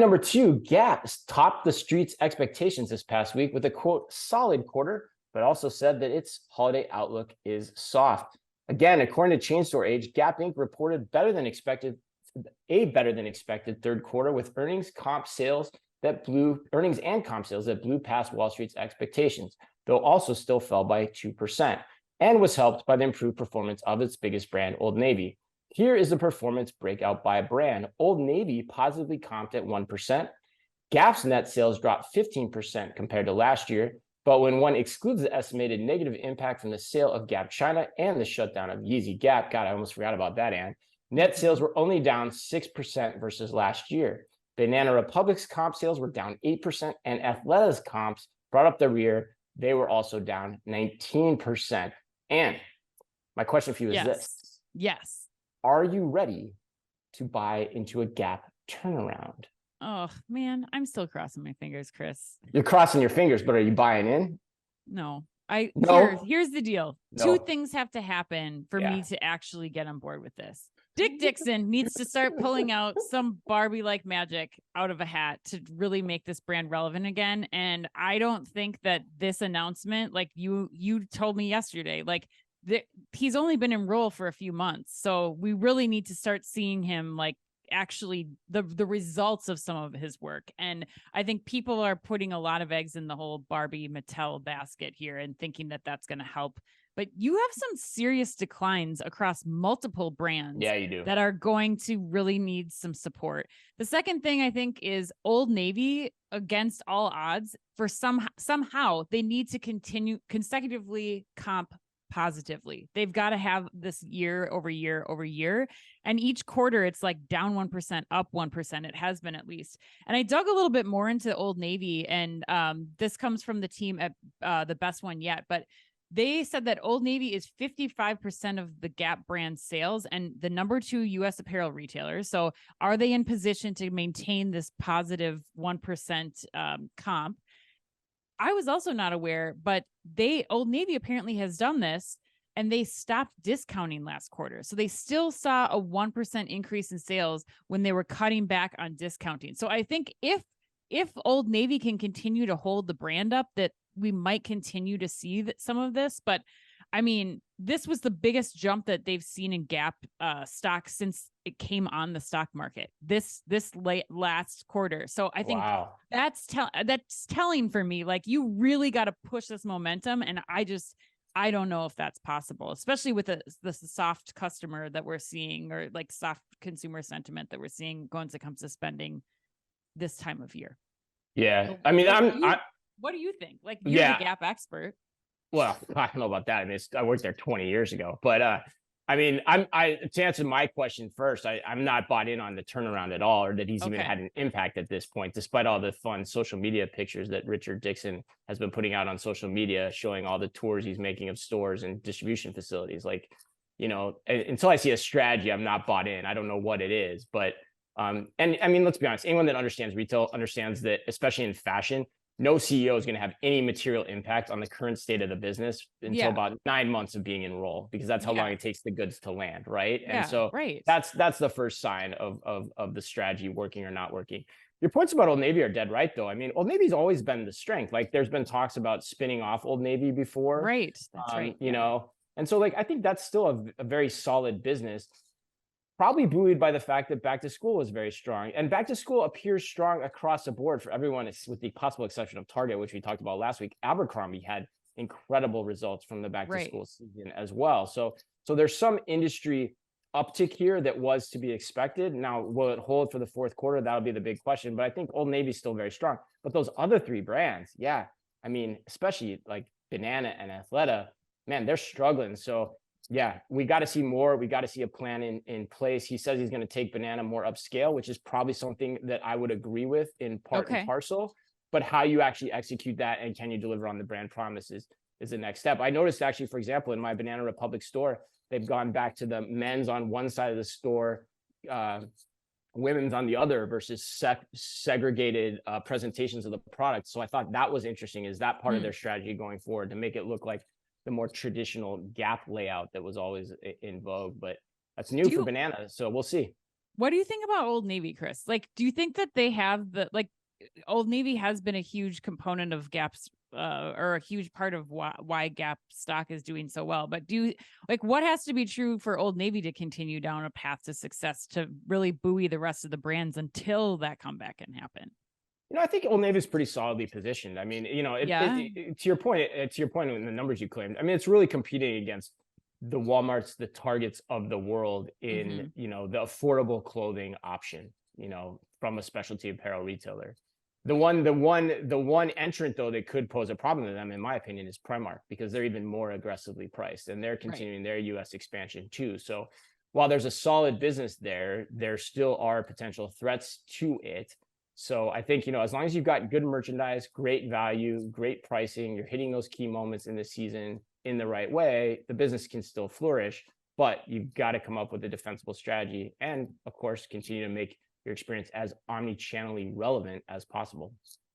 number two, Gap topped the street's expectations this past week with a quote solid quarter, but also said that its holiday outlook is soft. Again, according to Chain Store Age, Gap Inc. reported a better than expected third quarter with earnings and comp sales that blew past Wall Street's expectations, though also still fell by 2%, and was helped by the improved performance of its biggest brand, Old Navy. Here is the performance breakout by brand. Old Navy positively comped at 1%. Gap's net sales dropped 15% compared to last year, but when one excludes the estimated negative impact from the sale of Gap China and the shutdown of Yeezy Gap, God, I almost forgot about that, Ann, net sales were only down 6% versus last year. Banana Republic's comp sales were down 8%, and Athleta's comps brought up the rear. They were also down 19%. And my question for you is this. Yes. Are you ready to buy into a Gap turnaround? Oh, man, I'm still crossing my fingers, Chris. You're crossing your fingers, but are you buying in? No. No? Here's the deal. No. Two things have to happen for me to actually get on board with this. Dick Dixon needs to start pulling out some Barbie-like magic out of a hat to really make this brand relevant again. And I don't think that this announcement, like you told me yesterday, like he's only been in role for a few months. So we really need to start seeing him like actually the results of some of his work. And I think people are putting a lot of eggs in the whole Barbie Mattel basket here and thinking that that's going to help. But you have some serious declines across multiple brands. Yeah, you do. That are going to really need some support. The second thing I think is Old Navy, against all odds, for somehow they need to continue consecutively comp positively. They've got to have this year over year over year. And each quarter it's like down 1%, up 1%. It has been at least. And I dug a little bit more into Old Navy, and this comes from the team at The Best One Yet, but they said that Old Navy is 55% of the Gap brand sales and the number 2 U.S. apparel retailer. So are they in position to maintain this positive 1% comp? I was also not aware, but Old Navy apparently has done this, and they stopped discounting last quarter. So they still saw a 1% increase in sales when they were cutting back on discounting. So I think if Old Navy can continue to hold the brand up, that we might continue to see some of this. But I mean, this was the biggest jump that they've seen in Gap stock since it came on the stock market this last quarter. So I think that's telling for me, like, you really got to push this momentum. And I don't know if that's possible, especially with the soft customer that we're seeing, or like soft consumer sentiment that we're seeing when it comes to spending this time of year. Yeah. I mean, what do you think? Like, you're the Gap expert. Well, I don't know about that. I mean, I worked there 20 years ago, but I mean, to answer my question first, I'm not bought in on the turnaround at all, or that he's even had an impact at this point, despite all the fun social media pictures that Richard Dixon has been putting out on social media, showing all the tours he's making of stores and distribution facilities. Like, you know, until I see a strategy, I'm not bought in. I don't know what it is, but and I mean, let's be honest, anyone that understands retail understands that, especially in fashion, no CEO is going to have any material impact on the current state of the business until about 9 months of being in role, because that's how long it takes the goods to land, right? And so that's the first sign of the strategy working or not working. Your points about Old Navy are dead right, though. I mean, Old Navy's always been the strength. Like, there's been talks about spinning off Old Navy before. Right. That's right. You know, and so, like, I think that's still a very solid business. Probably buoyed by the fact that back to school is very strong, and back to school appears strong across the board for everyone, with the possible exception of Target, which we talked about last week. Abercrombie had incredible results from the back to school season as well. So there's some industry uptick here that was to be expected. Now, will it hold for the fourth quarter? That'll be the big question. But I think Old Navy is still very strong. But those other 3 brands, I mean, especially like Banana and Athleta, man, they're struggling. So yeah, we got to see more. We got to see a plan in place. He says he's going to take Banana more upscale, which is probably something that I would agree with in part and parcel. But how you actually execute that, and can you deliver on the brand promises, is the next step. I noticed, actually, for example, in my Banana Republic store, they've gone back to the men's on one side of the store, women's on the other, versus segregated presentations of the product. So I thought that was interesting. Is that part of their strategy going forward, to make it look like the more traditional Gap layout that was always in vogue? But that's new for Banana, so we'll see. What do you think about Old Navy, Chris? Like, do you think that they have Old Navy has been a huge component of Gap's or a huge part of why Gap stock is doing so well. But what has to be true for Old Navy to continue down a path to success to really buoy the rest of the brands until that comeback can happen? I think Old Navy is pretty solidly positioned. I mean, Yeah. to your point, in the numbers you claimed, I mean, it's really competing against the Walmarts, the Targets of the world in, the affordable clothing option, from a specialty apparel retailer. The one entrant though that could pose a problem to them, in my opinion, is Primark, because they're even more aggressively priced and they're continuing their US expansion too. So while there's a solid business there still are potential threats to it. So I think, as long as you've got good merchandise, great value, great pricing, you're hitting those key moments in the season in the right way, the business can still flourish, but you've got to come up with a defensible strategy and, of course, continue to make your experience as omni-channelly relevant as possible.